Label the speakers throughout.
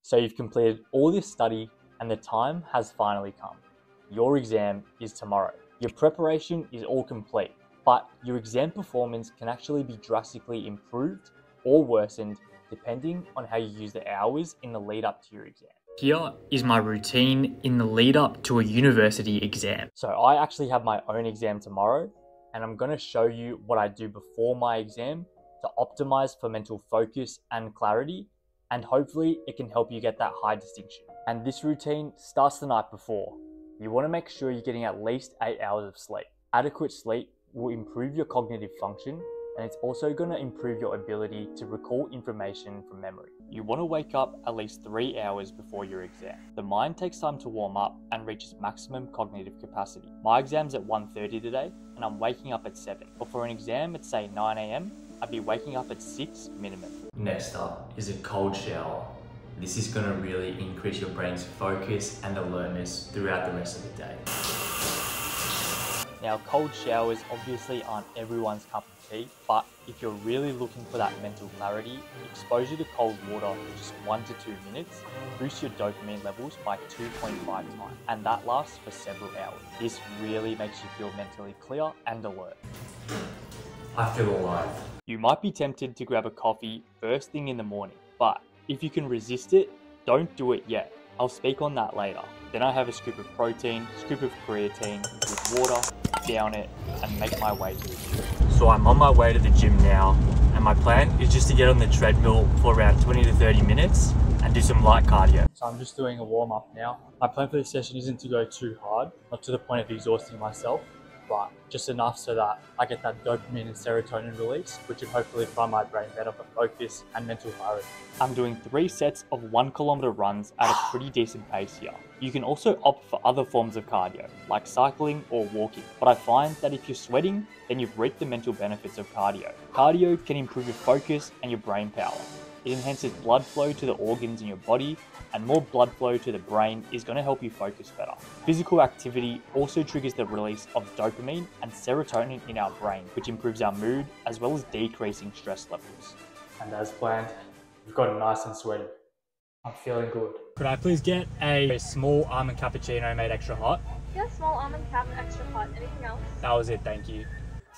Speaker 1: So you've completed all this study and the time has finally come. Your exam is tomorrow. Your preparation is all complete, but your exam performance can actually be drastically improved or worsened depending on how you use the hours in the lead up to your exam. Here is my routine in the lead up to a university exam. So I actually have my own exam tomorrow, and I'm going to show you what I do before my exam to optimize for mental focus and clarity, and hopefully it can help you get that high distinction. And this routine starts the night before. You want to make sure you're getting at least 8 hours of sleep. Adequate sleep will improve your cognitive function, and it's also going to improve your ability to recall information from memory. You want to wake up at least 3 hours before your exam. The mind takes time to warm up and reaches maximum cognitive capacity. My exam's at 1:30 today, and I'm waking up at 7. But for an exam at say 9 AM, I'd be waking up at 6 minimum. Next up is a cold shower. This is going to really increase your brain's focus and alertness throughout the rest of the day. Now, cold showers obviously aren't everyone's cup of tea, but if you're really looking for that mental clarity, exposure to cold water for just 1 to 2 minutes boosts your dopamine levels by 2.5 times, and that lasts for several hours. This really makes you feel mentally clear and alert. I feel alive. You might be tempted to grab a coffee first thing in the morning, but if you can resist it, don't do it yet. I'll speak on that later. Then I have a scoop of protein, scoop of creatine with water, down it, and make my way to the gym. So I'm on my way to the gym now, and my plan is just to get on the treadmill for around 20 to 30 minutes and do some light cardio. So I'm just doing a warm up now. My plan for this session isn't to go too hard, not to the point of exhausting myself, but just enough so that I get that dopamine and serotonin release, which would hopefully prime my brain better for focus and mental clarity. I'm doing 3 sets of 1 kilometer runs at a pretty decent pace here. You can also opt for other forms of cardio, like cycling or walking, but I find that if you're sweating, then you've reaped the mental benefits of cardio. Cardio can improve your focus and your brain power. It enhances blood flow to the organs in your body, and more blood flow to the brain is going to help you focus better. Physical activity also triggers the release of dopamine and serotonin in our brain, which improves our mood as well as decreasing stress levels. And as planned, we've gotten nice and sweaty. I'm feeling good. Could I please get a small almond cappuccino made extra hot?
Speaker 2: Yeah, small almond cap, extra hot. Anything else?
Speaker 1: That was it, thank you.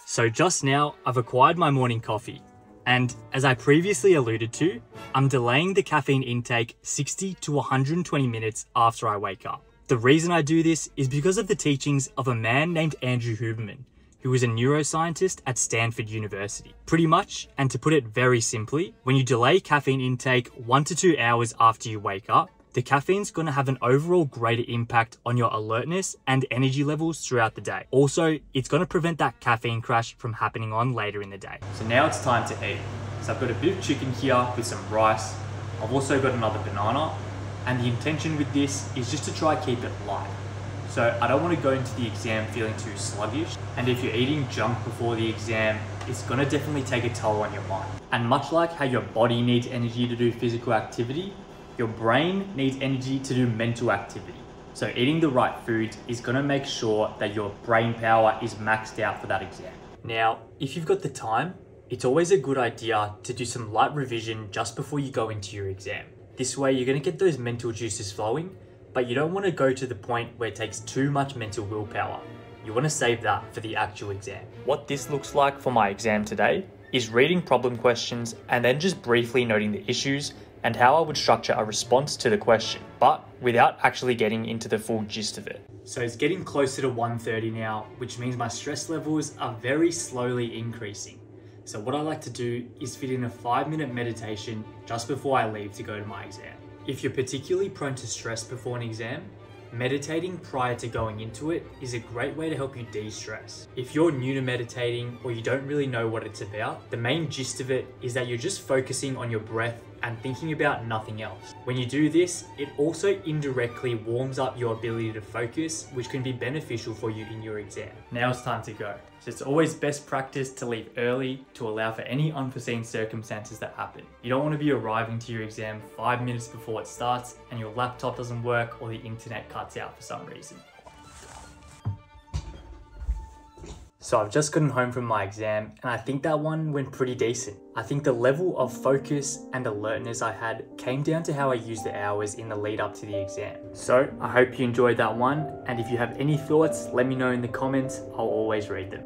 Speaker 1: So just now, I've acquired my morning coffee. And as I previously alluded to, I'm delaying the caffeine intake 60 to 120 minutes after I wake up. The reason I do this is because of the teachings of a man named Andrew Huberman, who is a neuroscientist at Stanford University. Pretty much, and to put it very simply, when you delay caffeine intake 1 to 2 hours after you wake up, the caffeine's going to have an overall greater impact on your alertness and energy levels throughout the day. Also, it's going to prevent that caffeine crash from happening on later in the day. So now it's time to eat. So I've got a bit of chicken here with some rice. I've also got another banana. And the intention with this is just to try keep it light. So I don't want to go into the exam feeling too sluggish. And if you're eating junk before the exam, it's going to definitely take a toll on your mind. And much like how your body needs energy to do physical activity, your brain needs energy to do mental activity. So eating the right foods is going to make sure that your brain power is maxed out for that exam. Now, if you've got the time, it's always a good idea to do some light revision just before you go into your exam. This way you're going to get those mental juices flowing, but you don't want to go to the point where it takes too much mental willpower. You want to save that for the actual exam. What this looks like for my exam today is reading problem questions and then just briefly noting the issues and how I would structure a response to the question, but without actually getting into the full gist of it. So it's getting closer to 1:30 now, which means my stress levels are very slowly increasing. So what I like to do is fit in a 5-minute meditation just before I leave to go to my exam. If you're particularly prone to stress before an exam, meditating prior to going into it is a great way to help you de-stress. If you're new to meditating or you don't really know what it's about, the main gist of it is that you're just focusing on your breath and thinking about nothing else. When you do this, it also indirectly warms up your ability to focus, which can be beneficial for you in your exam. Now it's time to go. So it's always best practice to leave early to allow for any unforeseen circumstances that happen. You don't want to be arriving to your exam 5 minutes before it starts and your laptop doesn't work or the internet cuts out for some reason. So I've just gotten home from my exam and I think that one went pretty decent. I think the level of focus and alertness I had came down to how I used the hours in the lead up to the exam. So I hope you enjoyed that one, and if you have any thoughts, let me know in the comments. I'll always read them.